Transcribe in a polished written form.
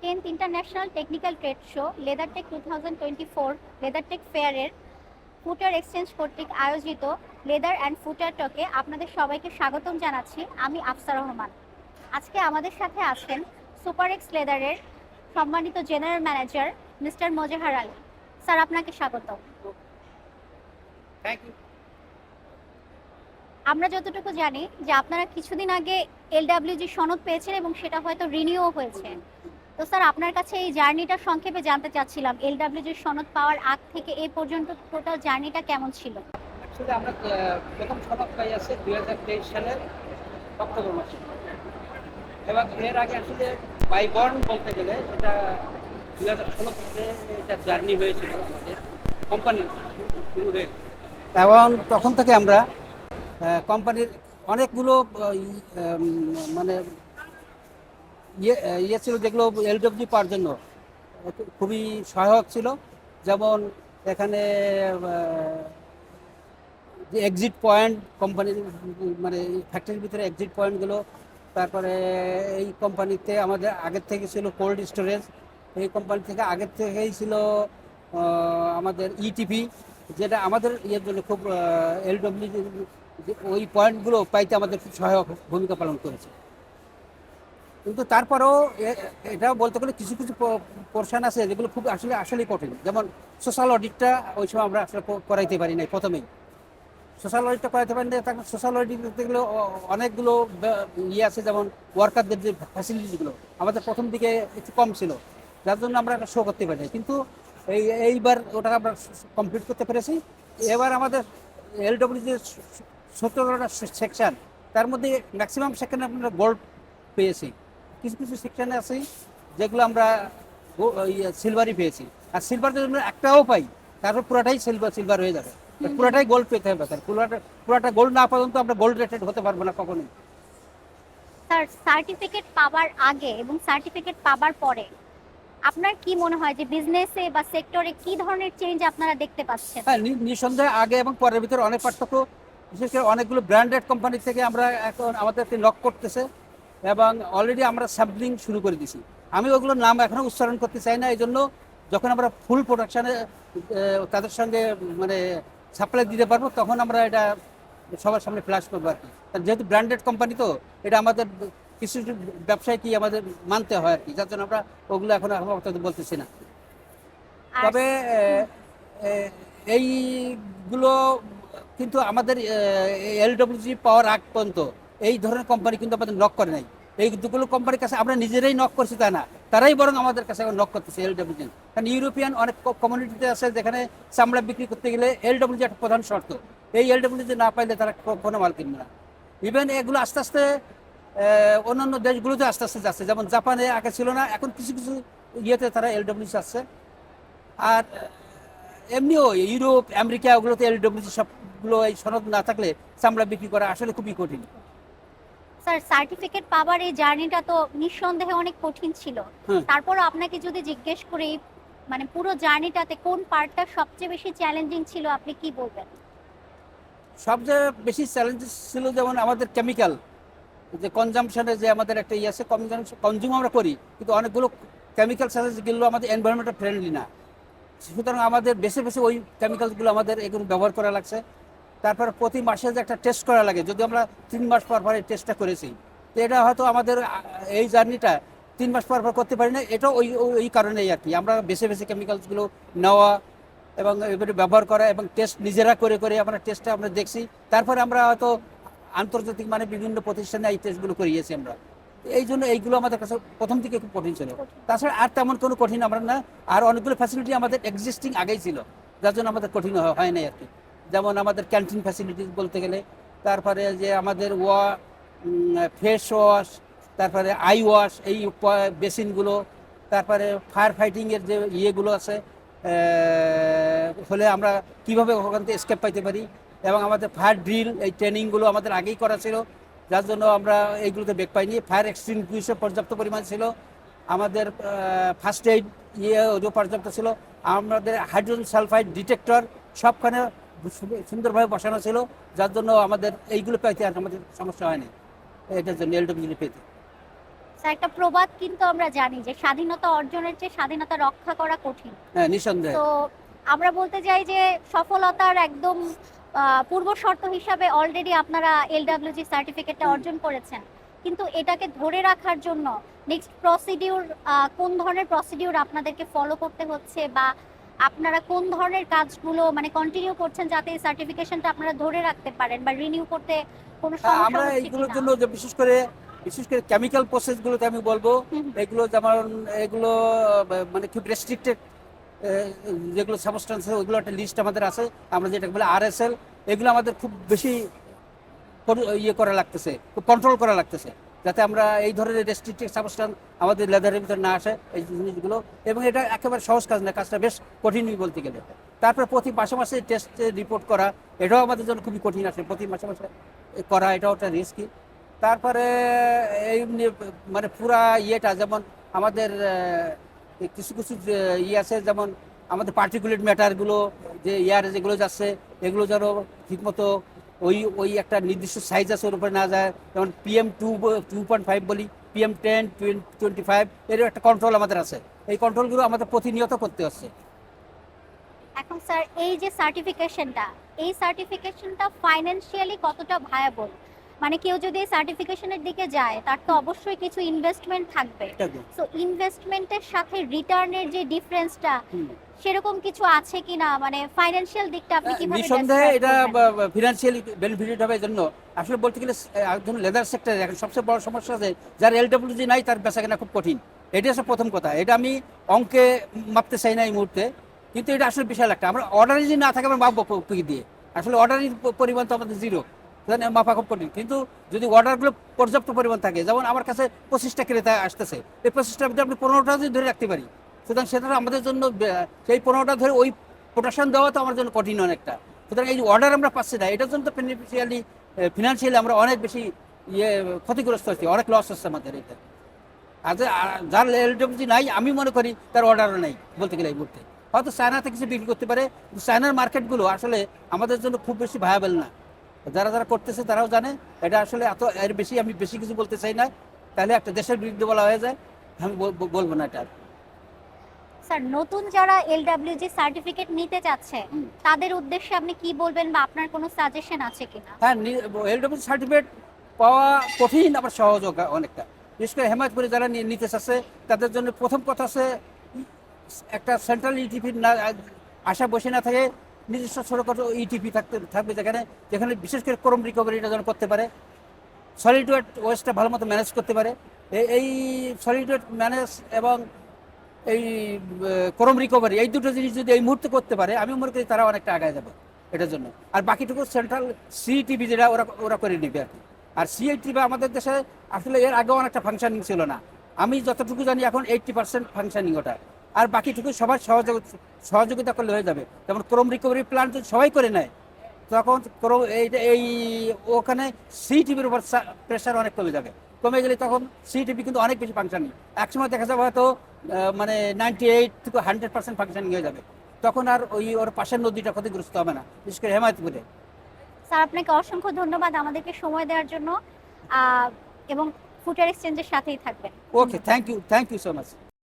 10th international technical trade show Leathertech 2024 Leathertech ফেয়ারের ফুটার exchange কর্তৃক আয়োজিত লেদার অ্যান্ড ফুটার টকে আপনাদের সবাইকে স্বাগতম জানাচ্ছি। আমি আফসার রহমান। আজকে আমাদের সাথে আছেন সুপার এক্স লেদারের সম্মানিত general manager mister Mozahar Ali. Sir, আপনাকে স্বাগতম। Thank you. আমরা যতটুকু জানি যে আপনারা কিছুদিন আগে এলডব্লিউজি সনদ পেয়েছেন এবং সেটা হয়তো রিনিউ হয়েছে। তো স্যার, আপনার কাছে এই জার্নিটা সংক্ষেপে জানতে চাচ্ছিলাম, এলডব্লিউজি সনদ পাওয়ার আগ থেকে এই পর্যন্ত টোটাল জার্নিটা কেমন ছিল? আসলে আমরা প্রথম সনদ পাই আছে 2023 সালের অক্টোবর মাসে, এবং এর আগে আসলে বাই বর্ন বলতে গেলে এটা 2016 সালে এটা জার্নি হয়েছিল আমাদের কোম্পানির শুরু হয়ে, এবং তখন থেকে আমরা কোম্পানির অনেকগুলো মানে ইয়ে ছিল যেগুলো এলডব্লিউ পাওয়ার জন্য খুবই সহায়ক ছিল। যেমন এখানে যে এক্সিট পয়েন্ট কোম্পানির, মানে ফ্যাক্টরির ভিতরে এক্সিট পয়েন্টগুলো, তারপরে এই কোম্পানিতে আমাদের আগের থেকে ছিল কোল্ড স্টোরেজ, এই কোম্পানি থেকে আগের থেকেই ছিল আমাদের ইটিপি, যেটা আমাদের ইয়ের জন্য খুব এলডব্লিউ ওই পয়েন্টগুলো পাইতে আমাদের খুব সহায়ক ভূমিকা পালন করেছে। কিন্তু তারপরেও এটাও বলতে গেলে কিছু কিছু পোর্শন আছে যেগুলো খুব আসলেই কঠিন। যেমন সোশ্যাল অডিটটা ওই সময় আমরা আসলে করাইতে পারি নাই, প্রথমেই সোশ্যাল অডিটটা করাইতে পারি না। তারপর সোশ্যাল অডিট করতে গেলে অনেকগুলো ইয়ে আছে, যেমন ওয়ার্কারদের যে ফ্যাসিলিটিগুলো আমাদের প্রথম দিকে একটু কম ছিল, যার জন্য আমরা একটা শো করতে পারি। কিন্তু এইবার ওটা আমরা কমপ্লিট করতে পেরেছি। এবার আমাদের এলডব্লিউ যে 17টা সেকশন, তার মধ্যে ম্যাক্সিমাম সেকশনে আমরা গোল্ড পেয়েছি। কিছু কিছু সেকশনে আছে যেগুলো আমরা সিলভারই পেয়েছি, আর সিলভার যদি আমরা একটাও পাই তারপর পুরাটাই সিলভার হয়ে যাবে, পুরাটাই গোল্ড পেতে হবে। স্যার, পুরাটা গোল্ড না পর্যন্ত আমরা গোল্ড রেটেড হতে পারবো না কখনোই। স্যার, সার্টিফিকেট পাওয়ার আগে এবং সার্টিফিকেট পাওয়ার পরে আপনার কি মনে হয় যে বিজনেসে বা সেক্টরে কি ধরনের চেঞ্জ আপনারা দেখতে পাচ্ছেন? হ্যাঁ, নিঃসন্দেহে আগে এবং পরের ভিতরে অনেক পার্থক্য। বিশেষ করে অনেকগুলো ব্র্যান্ডেড কোম্পানি থেকে আমরা এখন আমাদেরকে লক করতেছে, এবং অলরেডি আমরা স্যাম্পলিং শুরু করে দিছি। আমি ওগুলোর নাম এখনও উচ্চারণ করতে চাই না, এই জন্য যখন আমরা ফুল প্রোডাকশানে তাদের সঙ্গে মানে সাপ্লাই দিতে পারবো, তখন আমরা এটা সবার সামনে ফ্ল্যাশ করবো আর কি। যেহেতু ব্র্যান্ডেড কোম্পানি, তো এটা আমাদের কিছু ব্যবসায়ী আমাদের মানতে হয় আর কি, যার জন্য আমরা ওগুলো এখন বলতেছি না। তবে এইগুলো কিন্তু আমাদের এলডব্লিউজি পাওয়ার আগ পর্যন্ত এই ধরনের কোম্পানি কিন্তু আমাদের নক করে নাই। এই দুগুলো কোম্পানির কাছে আমরা নিজেরাই নক করছি তা না, তারাই বরং আমাদের কাছে নক করতেছে এলডব্লিউজি। কারণ ইউরোপিয়ান অনেক কমিউনিটিতে আছে যেখানে চামড়া বিক্রি করতে গেলে এলডব্লিউজি একটা প্রধান শর্ত। এই এলডব্লিউজি না পাইলে তারা কোনো মাল কিনবে না। ইভেন এগুলো আস্তে আস্তে অন্যান্য দেশগুলোতে আস্তে আস্তে যাচ্ছে, যেমন জাপানে আগে ছিল না, এখন কিছু কিছু ইয়েতে তারা এলডব্লিউজি আসছে। আর এমনিও ইউরোপ, আমেরিকা, ওগুলোতে এলডব্লিউজি সবগুলো এই সনদ না থাকলে চামড়া বিক্রি করা আসলে খুবই কঠিন। স্যার, সার্টিফিকেট পাওয়ার এই জার্নিটা তো নিঃসন্দেহে অনেক কঠিন ছিল। তারপরও আপনাকে যদি জিজ্ঞেস করি, মানে পুরো জার্নিটাতে কোন পার্টটা সবচেয়ে বেশি চ্যালেঞ্জিং ছিল, আপনি কি বলবেন? সবচেয়ে বেশি চ্যালেঞ্জেস ছিল যেমন আমাদের কেমিক্যাল যে কনজামশনে, যে আমাদের একটা ইয়ে আছে, কনজিউম আমরা করি, কিন্তু অনেকগুলো কেমিক্যাল যেগুলো আমাদের এনভায়রনমেন্টাল ফ্রেন্ডলি না। সুতরাং আমাদের বেছে বেছে ওই কেমিক্যালসগুলো আমাদের এগুলো ব্যবহার করা লাগছে। তারপর প্রতি মাসে যে একটা টেস্ট করা লাগে, যদি আমরা 3 মাস পর পর এই টেস্টটা করেছি, তো এটা হয়তো আমাদের এই জার্নিটা 3 মাস পর পর করতে পারি না। এটাও ওই কারণেই আর কি, আমরা বেছে বেছে কেমিক্যালসগুলো নেওয়া এবং এগুলো ব্যবহার করা এবং টেস্ট নিজেরা করে করে আমরা টেস্টটা আমরা দেখছি। তারপরে আমরা হয়তো আন্তর্জাতিক মানে বিভিন্ন প্রতিষ্ঠানে এই টেস্টগুলো করিয়েছি আমরা। এই জন্য এইগুলো আমাদের কাছে প্রথম থেকে খুব কঠিন ছিল। তাছাড়া আর তেমন কোনো কঠিন আমরা না, আর অনেকগুলো ফ্যাসিলিটি আমাদের এক্সিস্টিং আগেই ছিল, যার জন্য আমাদের কঠিন হয় নাই আর কি। যেমন আমাদের ক্যান্টিন ফ্যাসিলিটিস বলতে গেলে, তারপরে যে আমাদের ফেস ওয়াশ, তারপরে আই ওয়াশ, এই বেসিনগুলো, তারপরে ফায়ার ফাইটিংয়ের যে ইয়েগুলো আছে, হলে আমরা কীভাবে ওখান থেকে স্কেপ পাইতে পারি, এবং আমাদের ফায়ার ড্রিল, এই ট্রেনিংগুলো আমাদের আগেই করা ছিল, যার জন্য আমরা এইগুলোতে বেগ পাইনি। ফায়ার এক্সটিংগুইশার পর্যাপ্ত পরিমাণ ছিল, আমাদের ফার্স্ট এইড ওজো পর্যাপ্ত ছিল, আমাদের হাইড্রোজেন সালফাইড ডিটেক্টর সবখানে সুন্দরভাবে বসানো ছিল, যার জন্য আমাদের এইগুলো পেতে আর আমাদের সমস্যা হয়নি এটার জন্য এলডব্লিউজি পেতে। স্যার একটা প্রবাদ কিন্তু আমরা জানি যে স্বাধীনতা অর্জনের চেয়ে স্বাধীনতা রক্ষা করা কঠিন। হ্যাঁ, নিঃসন্দেহে। তো আমরা বলতে চাই যে সফলতার একদম পূর্ব শর্ত হিসাবে অলরেডি আপনারা এলডব্লিউজি সার্টিফিকেটটা হুম। অর্জন করেছেন, কিন্তু এটাকে ধরে রাখার জন্য নেক্সট প্রসিডিউর কোন ধরনের প্রসিডিউর আপনাদেরকে ফলো করতে হচ্ছে, বা আপনারা কোন ধরনের কাজগুলো মানে কন্টিনিউ করছেন যাতে এই সার্টিফিকেশনটা আপনারা ধরে রাখতে পারেন, বা রিনিউ করতে কোনো সমস্যা আমরা হচ্ছে এইগুলোর কিনা? জন্য যে বিশেষ করে কেমিক্যাল প্রসেসগুলোতে আমি বলবো, হুম, এগুলো যেমন এগুলো মানে খুব রেস্ট্রিক্টেড যেগুলো সাবস্টেন্স, ওইগুলো একটা লিস্ট আমাদের আছে, আমরা যেটা বলে RSL, এগুলো আমাদের খুব বেশি ইয়ে করা লাগতেছে, খুব কন্ট্রোল করা লাগতেছে, যাতে আমরা এই ধরনের রেস্ট্রিক্টেড সাবস্টেন্স আমাদের লেদারের ভিতরে না আসে এই জিনিসগুলো। এবং এটা একেবারে সহজ কাজ না, কাজটা বেশ কঠিনই বলতে গেলে। তারপরে প্রতি মাসে মাসে টেস্ট রিপোর্ট করা, এটাও আমাদের জন্য খুবই কঠিন আছে, প্রতি মাসে মাসে করা, এটাও একটা রিস্কি। তারপরে এই মানে পুরা ইয়েটা যেমন আমাদের কিছু কিছু ইয়ে আছে, যেমন আমাদের পার্টিকুলেট ম্যাটারগুলো যে ইয়ারে যেগুলো যাচ্ছে, এগুলো যেন ঠিকমতো ওই ওই একটা নির্দিষ্ট সাইজ আছে ওর উপরে না যায়, যেমন PM2.5 বলি, PM10, 25, এরও একটা কন্ট্রোল আমাদের আছে। এই কন্ট্রোলগুলো আমাদের প্রতিনিয়ত করতে হচ্ছে। এখন স্যার এই যে সার্টিফিকেশনটা, এই সার্টিফিকেশনটা ফাইন্যান্সিয়ালি কতটা ভায়াবল? মানে কেউ যদি এই সার্টিফিকেশনের দিকে যায় তার তো অবশ্যই কিছু ইনভেস্টমেন্ট থাকবে। সো ইনভেস্টমেন্টের সাথে রিটার্নের যে ডিফারেন্সটা সেরকম কিছু আছে কিনা, মানে ফাইন্যান্সিয়াল দিকটা আপনি কিভাবে নিঃসন্দেহে describe এটা করবেন? ফিনান্সিয়ালি বেনিফিটেড হবে। এই জন্য আসলে বলতে গেলে একজন লেদার সেক্টরে এখন সবচেয়ে বড় সমস্যা আছে, যার LWG নাই তার বেচা কেনা খুব কঠিন। এটা হচ্ছে প্রথম কথা। এটা আমি অঙ্কে মাপতে চাই না এই মুহূর্তে, কিন্তু এটা আসলে বিশাল একটা, আমরা অর্ডার যদি না থাকে আমরা মাপবো কি দিয়ে? আসলে অর্ডারের পরিমাণ তো আমাদের জিরো, মাপা খুব কঠিন। কিন্তু যদি অর্ডারগুলো পর্যাপ্ত পরিমাণ থাকে, যেমন আমার কাছে 25টা ক্রেতা আসতেছে, এই 25টার মধ্যে আপনি 15টা যদি ধরে রাখতে পারি, সুতরাং সেটা আমাদের জন্য সেই 15টা ধরে ওই প্রোডাকশন দেওয়া তো আমার জন্য কঠিন অনেকটা। সুতরাং এই অর্ডার আমরা পাচ্ছি না, এটার জন্য তো ফিনান্সিয়ালি আমরা অনেক বেশি ক্ষতিগ্রস্ত হচ্ছি, অনেক লস হচ্ছে আমাদের এটা। আর যার LWG নাই আমি মনে করি তার অর্ডারও নাই বলতে গেলে এই মুহূর্তে। হয়তো চায়নাতে কিছু বিক্রি করতে পারে, চায়নার মার্কেটগুলো আসলে আমাদের জন্য খুব বেশি ভায়াবল না। যারা যারা করতেছে তারাও জানে এটা আসলে এত, এর বেশি আমি বেশি কিছু বলতে চাই না, তাহলে একটা দেশের বিরুদ্ধে বলা হয়ে যায়, আমি বলবো না এটা। স্যার নতুন যারা এলডব্লিউজি সার্টিফিকেট নিতে চাচ্ছে তাদের উদ্দেশ্যে আপনি কি বলবেন, বা আপনার কোনো সাজেশন আছে কিনা? হ্যাঁ, LWG সার্টিফিকেট পাওয়া কঠিন আবার সহজ অনেকটা। বিশেষ করে হেমায়তপুরে যারা নিতে চাচ্ছে তাদের জন্য প্রথম কথা আছে, একটা সেন্ট্রাল ইটিপির না আশা বসে না থাকে, নিজস্ব ছোটখাটো ইটিপি থাকবে, যেখানে যেখানে বিশেষ করে ক্রোম রিকভারিটা যেন করতে পারে, সলিড ওয়েস্টটা ভালো মতো ম্যানেজ করতে পারে। এই সলিড ওয়েস্ট ম্যানেজ এবং এই ক্রোম রিকভারি, এই দুটো জিনিস যদি এই মুহূর্তে করতে পারে, আমি মনে করি তারা অনেকটা আগায় যাবে এটার জন্য। আর বাকিটুকু সেন্ট্রাল সিইটিভি যেটা ওরা ওরা করে নেবে আর কি। আর সিইটিভি আমাদের দেশে আসলে এর আগেও অনেকটা ফাংশনিং ছিল না, আমি যতটুকু জানি এখন 80% ফাংশনিং ওটা। আর বাকিটুকু সবার সহযোগিতা করলে হয়ে যাবে। যেমন ক্রোম রিকভারি প্ল্যান যদি সবাই করে নেয়, তখন এই ওখানে সিইটিভির উপর প্রেশার অনেক কমে যাবে। কমে গেলে তখন সিইটিভি কিন্তু অনেক বেশি ফাংশনিং, একসময় দেখা যাবে হয়তো মানে 98 থেকে 100% ফাংশনিং হয়ে যাবে। তখন আর ওর পাশের নদীটা ক্ষতিগ্রস্ত হবে না, বিশেষ করে হেমায়তপুরে। স্যার আপনাকে অসংখ্য ধন্যবাদ আমাদেরকে সময় দেওয়ার জন্য, এবং ফুটার এক্সচেঞ্জের সাথেই থাকবেন। ওকে, থ্যাংক ইউ সো মাচ।